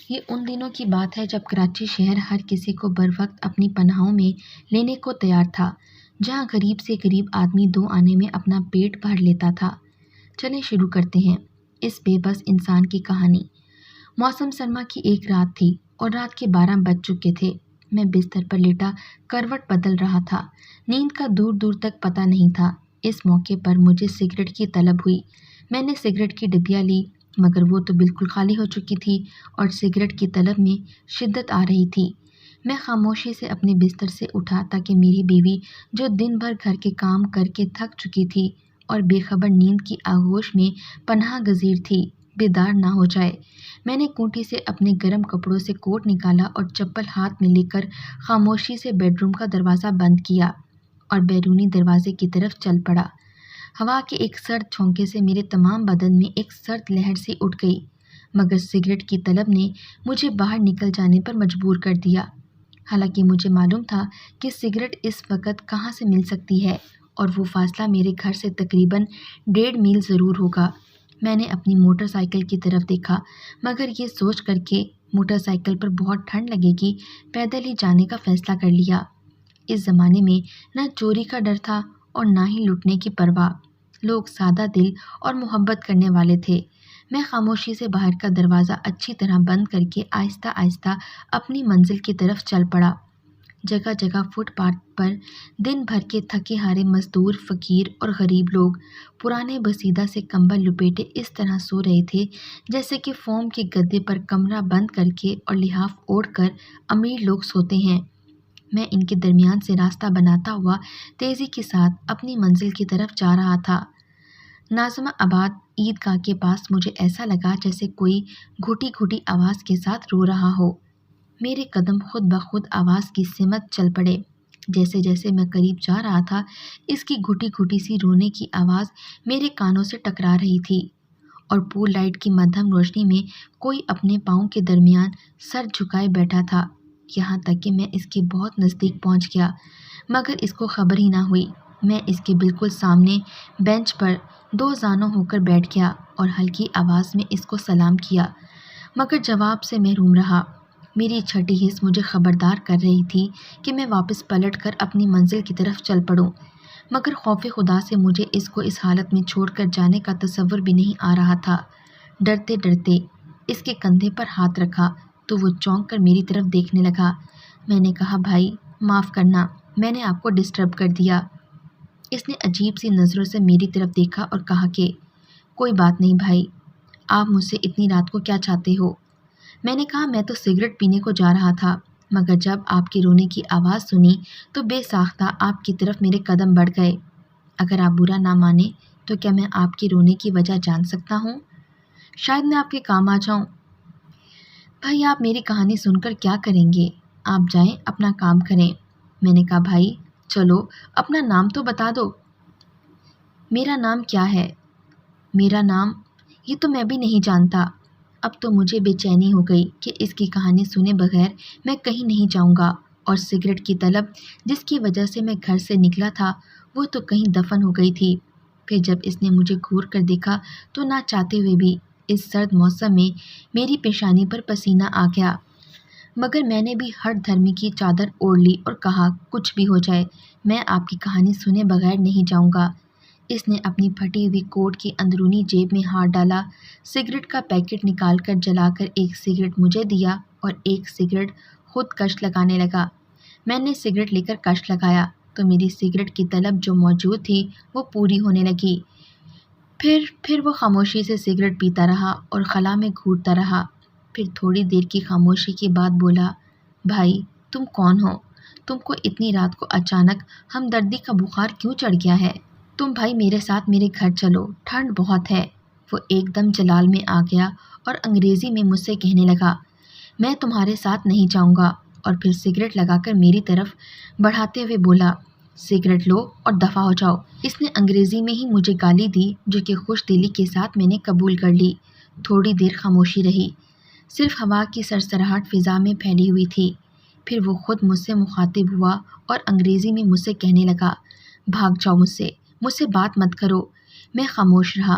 یہ ان دنوں کی بات ہے جب کراچی شہر ہر کسی کو بر وقت اپنی پناہوں میں لینے کو تیار تھا، جہاں غریب سے غریب آدمی 2 آنے میں اپنا پیٹ بھر لیتا تھا۔ چلیں شروع کرتے ہیں اس بے بس انسان کی کہانی۔ موسم سرما کی ایک رات تھی اور رات کے 12 بج چکے تھے۔ میں بستر پر لیٹا کروٹ بدل رہا تھا۔ نیند کا دور دور تک پتہ نہیں تھا۔ اس موقع پر مجھے سگریٹ کی طلب ہوئی۔ میں نے سگریٹ کی ڈبیا لی، مگر وہ تو بالکل خالی ہو چکی تھی اور سگریٹ کی طلب میں شدت آ رہی تھی۔ میں خاموشی سے اپنے بستر سے اٹھا تاکہ میری بیوی، جو دن بھر گھر کے کام کر کے تھک چکی تھی اور بے خبر نیند کی آغوش میں پناہ گزیر تھی، بیدار نہ ہو جائے۔ میں نے کونٹی سے اپنے گرم کپڑوں سے کوٹ نکالا اور چپل ہاتھ میں لے کر خاموشی سے بیڈ روم کا دروازہ بند کیا اور بیرونی دروازے کی طرف چل پڑا۔ ہوا کے ایک سرد جھونکے سے میرے تمام بدن میں ایک سرد لہر سی اٹھ گئی، مگر سگریٹ کی طلب نے مجھے باہر نکل جانے پر مجبور کر دیا۔ حالانکہ مجھے معلوم تھا کہ سگریٹ اس وقت کہاں سے مل سکتی ہے اور وہ فاصلہ میرے گھر سے تقریباً 1.5 میل ضرور ہوگا۔ میں نے اپنی موٹر سائیکل کی طرف دیکھا، مگر یہ سوچ کر کے موٹر سائیکل پر بہت ٹھنڈ لگے گی، پیدل ہی جانے کا فیصلہ کر لیا۔ اس زمانے میں نہ چوری کا ڈر تھا اور نہ ہی لوٹنے کی پرواہ۔ لوگ سادہ دل اور محبت کرنے والے تھے۔ میں خاموشی سے باہر کا دروازہ اچھی طرح بند کر کے آہستہ آہستہ اپنی منزل کی طرف چل پڑا۔ جگہ جگہ فٹ پاتھ پر دن بھر کے تھکے ہارے مزدور، فقیر اور غریب لوگ پرانے بسیدہ سے کمبل لپیٹے اس طرح سو رہے تھے جیسے کہ فوم کے گدے پر کمرہ بند کر کے اور لحاف اوڑھ کر امیر لوگ سوتے ہیں۔ میں ان کے درمیان سے راستہ بناتا ہوا تیزی کے ساتھ اپنی منزل کی طرف جا رہا تھا۔ ناظمہ آباد عیدگاہ کے پاس مجھے ایسا لگا جیسے کوئی گھٹی گھٹی آواز کے ساتھ رو رہا ہو۔ میرے قدم خود بخود آواز کی سمت چل پڑے۔ جیسے جیسے میں قریب جا رہا تھا، اس کی گھٹی گھٹی سی رونے کی آواز میرے کانوں سے ٹکرا رہی تھی، اور پول لائٹ کی مدھم روشنی میں کوئی اپنے پاؤں کے درمیان سر جھکائے بیٹھا تھا، یہاں تک کہ میں اس کے بہت نزدیک پہنچ گیا، مگر اس کو خبر ہی نہ ہوئی۔ میں اس کے بالکل سامنے بینچ پر 2 زانوں ہو کر بیٹھ گیا اور ہلکی آواز میں اس کو سلام کیا، مگر جواب سے محروم رہا۔ میری چھٹی حس مجھے خبردار کر رہی تھی کہ میں واپس پلٹ کر اپنی منزل کی طرف چل پڑوں، مگر خوف خدا سے مجھے اس کو اس حالت میں چھوڑ کر جانے کا تصور بھی نہیں آ رہا تھا۔ ڈرتے ڈرتے اس کے کندھے پر ہاتھ رکھا تو وہ چونک کر میری طرف دیکھنے لگا۔ میں نے کہا، بھائی معاف کرنا، میں نے آپ کو ڈسٹرب کر دیا۔ اس نے عجیب سی نظروں سے میری طرف دیکھا اور کہا کہ کوئی بات نہیں بھائی، آپ مجھ سے اتنی رات کو کیا چاہتے ہو؟ میں نے کہا، میں تو سگریٹ پینے کو جا رہا تھا، مگر جب آپ کے رونے کی آواز سنی تو بے ساختہ آپ کی طرف میرے قدم بڑھ گئے۔ اگر آپ برا نہ مانیں تو کیا میں آپ کے رونے کی وجہ جان سکتا ہوں؟ شاید میں آپ کے کام آ جاؤں۔ بھائی آپ میری کہانی سن کر کیا کریں گے؟ آپ جائیں اپنا کام کریں۔ میں نے کہا، بھائی چلو اپنا نام تو بتا دو۔ میرا نام کیا ہے؟ میرا نام؟ یہ تو میں بھی نہیں جانتا۔ اب تو مجھے بے چینی ہو گئی کہ اس کی کہانی سنے بغیر میں کہیں نہیں جاؤں گا، اور سگریٹ کی طلب جس کی وجہ سے میں گھر سے نکلا تھا وہ تو کہیں دفن ہو گئی تھی۔ پھر جب اس نے مجھے گھور کر دیکھا تو نہ چاہتے ہوئے بھی اس سرد موسم میں میری پیشانی پر پسینہ آ گیا، مگر میں نے بھی ہٹ دھرمی کی چادر اوڑھ لی اور کہا، کچھ بھی ہو جائے میں آپ کی کہانی سنے بغیر نہیں جاؤں گا۔ اس نے اپنی پھٹی ہوئی کوٹ کی اندرونی جیب میں ہاتھ ڈالا، سگریٹ کا پیکٹ نکال کر جلا کر ایک سگریٹ مجھے دیا اور ایک سگریٹ خود کش لگانے لگا۔ میں نے سگریٹ لے کر کش لگایا تو میری سگریٹ کی طلب جو موجود تھی وہ پوری ہونے لگی۔ پھر وہ خاموشی سے سگریٹ پیتا رہا اور خلا میں گھونٹتا رہا۔ پھر تھوڑی دیر کی خاموشی کے بعد بولا، بھائی تم کون ہو؟ تم کو اتنی رات کو اچانک ہمدردی کا بخار کیوں چڑھ گیا ہے؟ تم بھائی میرے ساتھ میرے گھر چلو، ٹھنڈ بہت ہے۔ وہ ایک دم جلال میں آ گیا اور انگریزی میں مجھ سے کہنے لگا، میں تمہارے ساتھ نہیں جاؤں گا، اور پھر سگریٹ لگا کر میری طرف بڑھاتے ہوئے بولا، سگریٹ لو اور دفع ہو جاؤ۔ اس نے انگریزی میں ہی مجھے گالی دی جو کہ خوش دلی کے ساتھ میں نے قبول کر لی۔ تھوڑی دیر خاموشی رہی، صرف ہوا کی سرسراہٹ فضا میں پھیلی ہوئی تھی۔ پھر وہ خود مجھ سے مخاطب ہوا اور انگریزی میں مجھ سے کہنے لگا، بھاگ جاؤ مجھ سے بات مت کرو۔ میں خاموش رہا،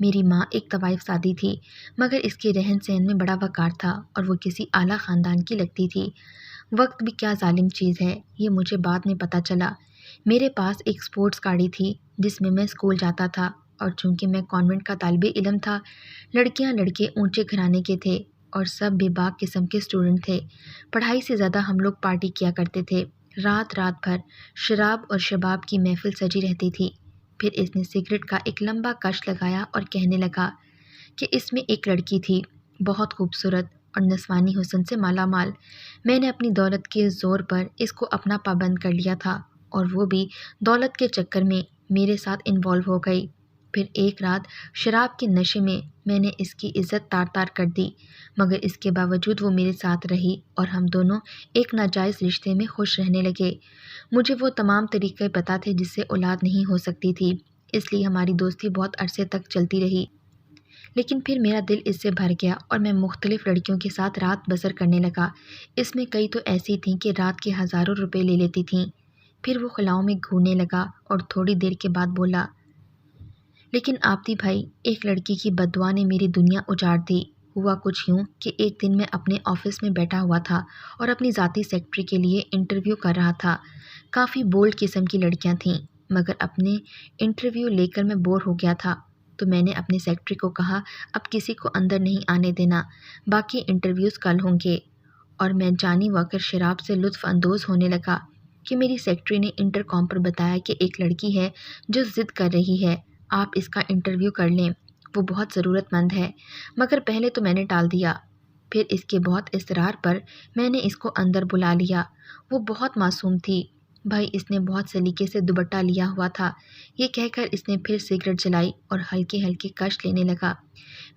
میری ماں ایک طوائف سادی تھی، مگر اس کے رہن سہن میں بڑا وقار تھا اور وہ کسی اعلیٰ خاندان کی لگتی تھی۔ وقت بھی کیا ظالم چیز ہے، یہ مجھے بعد میں پتہ چلا۔ میرے پاس ایک اسپورٹس گاڑی تھی جس میں اسکول جاتا تھا، اور چونکہ میں کانوینٹ کا طالب علم تھا، لڑکیاں لڑکے اونچے گھرانے کے تھے اور سب بے باک قسم کے اسٹوڈنٹ تھے۔ پڑھائی سے زیادہ ہم لوگ پارٹی کیا کرتے تھے۔ رات رات بھر شراب اور شباب کی محفل سجی رہتی تھی۔ پھر اس نے سگریٹ کا ایک لمبا کش لگایا اور کہنے لگا کہ اس میں ایک لڑکی تھی، بہت خوبصورت اور نسوانی حسن سے مالا مال۔ میں نے اپنی دولت کے زور پر اس کو اپنا پابند کر لیا تھا، اور وہ بھی دولت کے چکر میں میرے ساتھ انوالو ہو گئی۔ پھر ایک رات شراب کے نشے میں نے اس کی عزت تار تار کر دی، مگر اس کے باوجود وہ میرے ساتھ رہی اور ہم دونوں ایک ناجائز رشتے میں خوش رہنے لگے۔ مجھے وہ تمام طریقے پتہ تھے جس سے اولاد نہیں ہو سکتی تھی، اس لیے ہماری دوستی بہت عرصے تک چلتی رہی۔ لیکن پھر میرا دل اس سے بھر گیا اور میں مختلف لڑکیوں کے ساتھ رات بسر کرنے لگا۔ اس میں کئی تو ایسی تھیں کہ رات کے ہزاروں روپے لے لیتی تھیں۔ پھر وہ خلاؤں میں گھورنے لگا اور تھوڑی دیر کے بعد بولا، لیکن آپتی بھائی، ایک لڑکی کی بددعا نے میری دنیا اجاڑ دی۔ ہوا کچھ یوں کہ ایک دن میں اپنے آفس میں بیٹھا ہوا تھا اور اپنی ذاتی سیکرٹری کے لیے انٹرویو کر رہا تھا۔ کافی بولڈ قسم کی لڑکیاں تھیں، مگر اپنے انٹرویو لے کر میں بور ہو گیا تھا، تو میں نے اپنی سیکرٹری کو کہا اب کسی کو اندر نہیں آنے دینا، باقی انٹرویوز کل ہوں گے۔ اور میں جانی واکر شراب سے لطف اندوز ہونے لگا کہ میری سیکرٹری نے انٹر کام پر بتایا کہ ایک لڑکی ہے جو ضد کر رہی ہے، آپ اس کا انٹرویو کر لیں، وہ بہت ضرورت مند ہے۔ مگر پہلے تو میں نے ٹال دیا۔ پھر اس کے بہت اصرار پر میں نے اس کو اندر بلا لیا۔ وہ بہت معصوم تھی بھائی، اس نے بہت سلیقے سے دوپٹہ لیا ہوا تھا۔ یہ کہہ کر اس نے پھر سگریٹ جلائی اور ہلکے ہلکے کش لینے لگا۔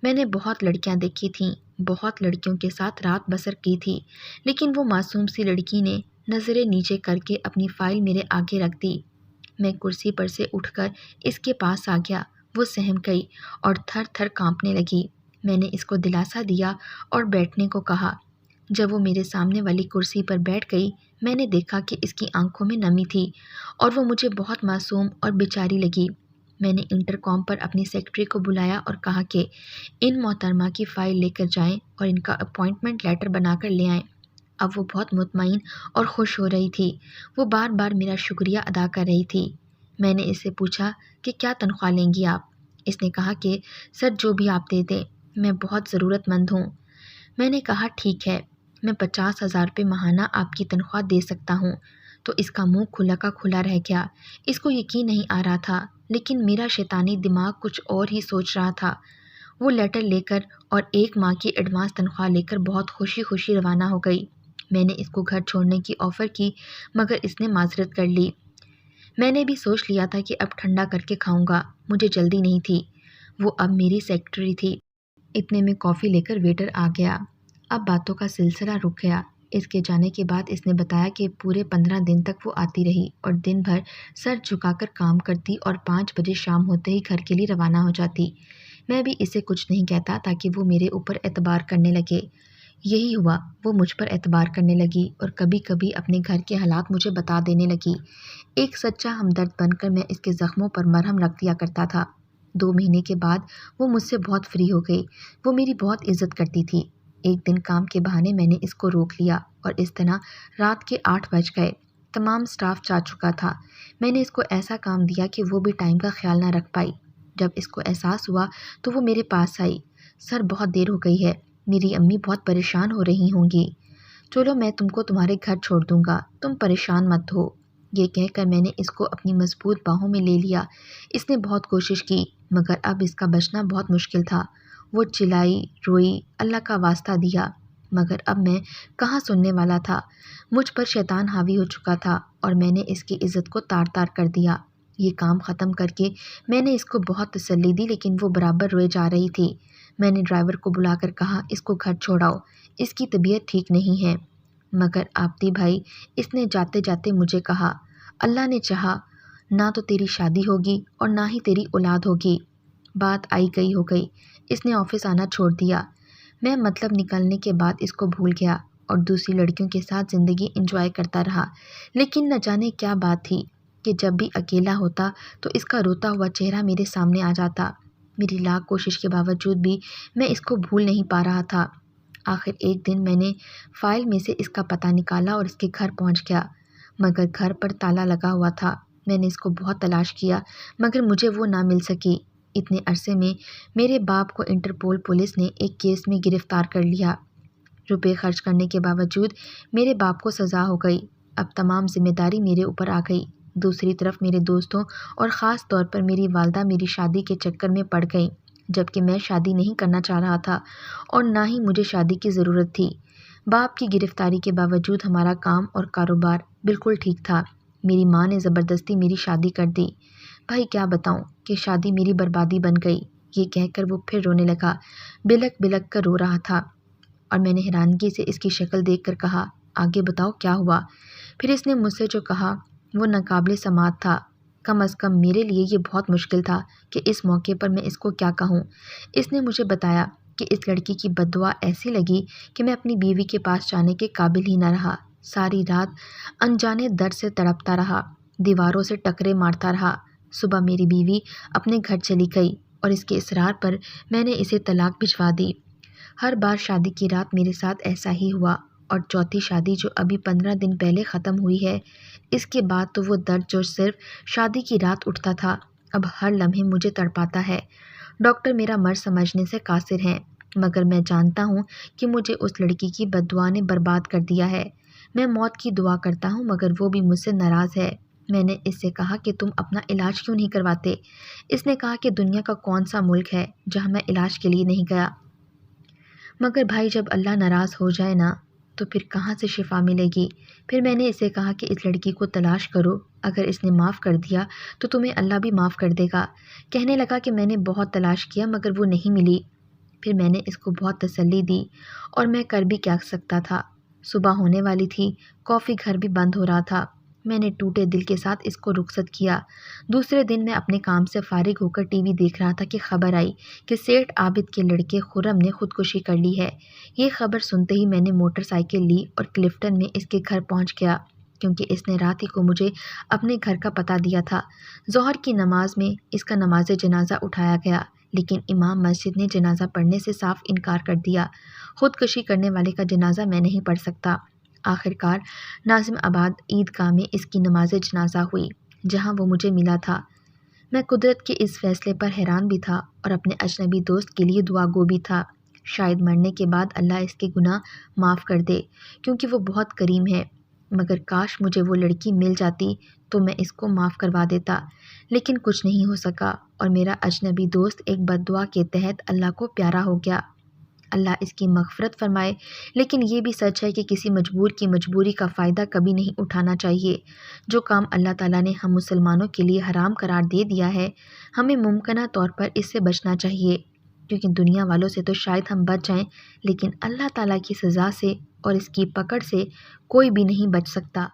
میں نے بہت لڑکیاں دیکھی تھیں، بہت لڑکیوں کے ساتھ رات بسر کی تھی، لیکن وہ معصوم سی لڑکی نے نظریں نیچے کر کے اپنی فائل میرے آگے رکھ دی۔ میں کرسی پر سے اٹھ کر اس کے پاس آ گیا۔ وہ سہم گئی اور تھر تھر کانپنے لگی۔ میں نے اس کو دلاسا دیا اور بیٹھنے کو کہا۔ جب وہ میرے سامنے والی کرسی پر بیٹھ گئی، میں نے دیکھا کہ اس کی آنکھوں میں نمی تھی اور وہ مجھے بہت معصوم اور بیچاری لگی۔ میں نے انٹر کام پر اپنی سیکرٹری کو بلایا اور کہا کہ ان محترمہ کی فائل لے کر جائیں اور ان کا اپوائنٹمنٹ لیٹر بنا کر لے آئیں۔ اب وہ بہت مطمئن اور خوش ہو رہی تھی۔ وہ بار بار میرا شکریہ ادا کر رہی تھی۔ میں نے اس سے پوچھا کہ کیا تنخواہ لیں گی آپ؟ اس نے کہا کہ سر جو بھی آپ دے دیں، میں بہت ضرورت مند ہوں۔ میں نے کہا ٹھیک ہے، میں 50,000 روپے ماہانہ آپ کی تنخواہ دے سکتا ہوں۔ تو اس کا منہ کھلا کا کھلا رہ گیا۔ اس کو یقین نہیں آ رہا تھا، لیکن میرا شیطانی دماغ کچھ اور ہی سوچ رہا تھا۔ وہ لیٹر لے کر اور 1 ماہ کی ایڈوانس تنخواہ لے کر بہت خوشی خوشی روانہ ہو گئی۔ میں نے اس کو گھر چھوڑنے کی آفر کی، مگر اس نے معذرت کر لی۔ میں نے بھی سوچ لیا تھا کہ اب ٹھنڈا کر کے کھاؤں گا، مجھے جلدی نہیں تھی۔ وہ اب میری سیکرٹری تھی۔ اتنے میں کافی لے کر ویٹر آ گیا۔ اب باتوں کا سلسلہ رک گیا۔ اس کے جانے کے بعد اس نے بتایا کہ پورے 15 دن تک وہ آتی رہی اور دن بھر سر جھکا کر کام کرتی اور 5 بجے شام ہوتے ہی گھر کے لیے روانہ ہو جاتی۔ میں بھی اسے کچھ نہیں کہتا تاکہ وہ میرے اوپر اعتبار کرنے لگے۔ یہی ہوا، وہ مجھ پر اعتبار کرنے لگی اور کبھی کبھی اپنے گھر کے حالات مجھے بتا دینے لگی۔ ایک سچا ہمدرد بن کر میں اس کے زخموں پر مرہم رکھ دیا کرتا تھا۔ 2 مہینے کے بعد وہ مجھ سے بہت فری ہو گئی۔ وہ میری بہت عزت کرتی تھی۔ ایک دن کام کے بہانے میں نے اس کو روک لیا اور اس طرح رات کے 8 بج گئے۔ تمام سٹاف جا چکا تھا۔ میں نے اس کو ایسا کام دیا کہ وہ بھی ٹائم کا خیال نہ رکھ پائی۔ جب اس کو احساس ہوا تو وہ میرے پاس آئی۔ سر بہت دیر ہو گئی ہے، میری امی بہت پریشان ہو رہی ہوں گی۔ چلو میں تم کو تمہارے گھر چھوڑ دوں گا، تم پریشان مت ہو۔ یہ کہہ کر میں نے اس کو اپنی مضبوط باہوں میں لے لیا۔ اس نے بہت کوشش کی، مگر اب اس کا بچنا بہت مشکل تھا۔ وہ چلائی، روئی، اللہ کا واسطہ دیا، مگر اب میں کہاں سننے والا تھا۔ مجھ پر شیطان حاوی ہو چکا تھا اور میں نے اس کی عزت کو تار تار کر دیا۔ یہ کام ختم کر کے میں نے اس کو بہت تسلی دی، لیکن وہ برابر روئے جا رہی تھی۔ میں نے ڈرائیور کو بلا کر کہا اس کو گھر چھوڑاؤ، اس کی طبیعت ٹھیک نہیں ہے۔ مگر آپتی بھائی، اس نے جاتے جاتے مجھے کہا، اللہ نے چاہا نہ تو تیری شادی ہوگی اور نہ ہی تیری اولاد ہوگی۔ بات آئی گئی ہو گئی، اس نے آفس آنا چھوڑ دیا۔ میں مطلب نکلنے کے بعد اس کو بھول گیا اور دوسری لڑکیوں کے ساتھ زندگی انجوائے کرتا رہا۔ لیکن نہ جانے کیا بات تھی کہ جب بھی اکیلا ہوتا تو اس کا روتا ہوا چہرہ میرے سامنے آ جاتا۔ میری لاکھ کوشش کے باوجود بھی میں اس کو بھول نہیں پا رہا تھا۔ آخر ایک دن میں نے فائل میں سے اس کا پتہ نکالا اور اس کے گھر پہنچ گیا، مگر گھر پر تالا لگا ہوا تھا۔ میں نے اس کو بہت تلاش کیا مگر مجھے وہ نہ مل سکی۔ اتنے عرصے میں میرے باپ کو انٹرپول پولیس نے ایک کیس میں گرفتار کر لیا۔ روپے خرچ کرنے کے باوجود میرے باپ کو سزا ہو گئی۔ اب تمام ذمہ داری میرے اوپر آ گئی۔ دوسری طرف میرے دوستوں اور خاص طور پر میری والدہ میری شادی کے چکر میں پڑ گئیں، جبکہ میں شادی نہیں کرنا چاہ رہا تھا اور نہ ہی مجھے شادی کی ضرورت تھی۔ باپ کی گرفتاری کے باوجود ہمارا کام اور کاروبار بالکل ٹھیک تھا۔ میری ماں نے زبردستی میری شادی کر دی۔ بھائی کیا بتاؤں کہ شادی میری بربادی بن گئی۔ یہ کہہ کر وہ پھر رونے لگا، بلک بلک کر رو رہا تھا، اور میں نے حیرانگی سے اس کی شکل دیکھ کر کہا، آگے بتاؤ کیا ہوا؟ پھر اس نے مجھ سے جو کہا وہ ناقابل سماعت تھا۔ کم از کم میرے لیے یہ بہت مشکل تھا کہ اس موقع پر میں اس کو کیا کہوں۔ اس نے مجھے بتایا کہ اس لڑکی کی بد دعا ایسی لگی کہ میں اپنی بیوی کے پاس جانے کے قابل ہی نہ رہا۔ ساری رات انجانے درد سے تڑپتا رہا، دیواروں سے ٹکرے مارتا رہا۔ صبح میری بیوی اپنے گھر چلی گئی اور اس کے اصرار پر میں نے اسے طلاق بھجوا دی۔ ہر بار شادی کی رات میرے ساتھ ایسا ہی ہوا، اور چوتھی شادی جو ابھی 15 دن پہلے ختم ہوئی ہے، اس کے بعد تو وہ درد جو صرف شادی کی رات اٹھتا تھا اب ہر لمحے مجھے تڑپاتا ہے۔ ڈاکٹر میرا مرض سمجھنے سے قاصر ہیں، مگر میں جانتا ہوں کہ مجھے اس لڑکی کی بد دعا نے برباد کر دیا ہے۔ میں موت کی دعا کرتا ہوں مگر وہ بھی مجھ سے ناراض ہے۔ میں نے اس سے کہا کہ تم اپنا علاج کیوں نہیں کرواتے؟ اس نے کہا کہ دنیا کا کون سا ملک ہے جہاں میں علاج کے لیے نہیں گیا۔ مگر بھائی جب اللہ ناراض ہو جائے نا تو پھر کہاں سے شفا ملے گی؟ پھر میں نے اسے کہا کہ اس لڑکی کو تلاش کرو، اگر اس نے معاف کر دیا تو تمہیں اللہ بھی معاف کر دے گا۔ کہنے لگا کہ میں نے بہت تلاش کیا مگر وہ نہیں ملی۔ پھر میں نے اس کو بہت تسلی دی، اور میں کر بھی کیا سکتا تھا۔ صبح ہونے والی تھی، کافی گھر بھی بند ہو رہا تھا۔ میں نے ٹوٹے دل کے ساتھ اس کو رخصت کیا۔ دوسرے دن میں اپنے کام سے فارغ ہو کر ٹی وی دیکھ رہا تھا کہ خبر آئی کہ سیٹھ عابد کے لڑکے خرم نے خودکشی کر لی ہے۔ یہ خبر سنتے ہی میں نے موٹر سائیکل لی اور کلفٹن میں اس کے گھر پہنچ گیا، کیونکہ اس نے رات ہی کو مجھے اپنے گھر کا پتہ دیا تھا۔ ظہر کی نماز میں اس کا نماز جنازہ اٹھایا گیا، لیکن امام مسجد نے جنازہ پڑھنے سے صاف انکار کر دیا۔ خودکشی کرنے والے کا جنازہ میں نہیں پڑھ سکتا۔ آخرکار ناظم آباد عیدگاہ میں اس کی نماز جنازہ ہوئی، جہاں وہ مجھے ملا تھا۔ میں قدرت کے اس فیصلے پر حیران بھی تھا اور اپنے اجنبی دوست کے لیے دعا گو بھی تھا۔ شاید مرنے کے بعد اللہ اس کے گناہ معاف کر دے، کیونکہ وہ بہت کریم ہے۔ مگر کاش مجھے وہ لڑکی مل جاتی تو میں اس کو معاف کروا دیتا، لیکن کچھ نہیں ہو سکا، اور میرا اجنبی دوست ایک بد دعا کے تحت اللہ کو پیارا ہو گیا۔ اللہ اس کی مغفرت فرمائے، لیکن یہ بھی سچ ہے کہ کسی مجبور کی مجبوری کا فائدہ کبھی نہیں اٹھانا چاہیے۔ جو کام اللہ تعالیٰ نے ہم مسلمانوں کے لیے حرام قرار دے دیا ہے، ہمیں ممکنہ طور پر اس سے بچنا چاہیے، کیونکہ دنیا والوں سے تو شاید ہم بچ جائیں، لیکن اللہ تعالیٰ کی سزا سے اور اس کی پکڑ سے کوئی بھی نہیں بچ سکتا۔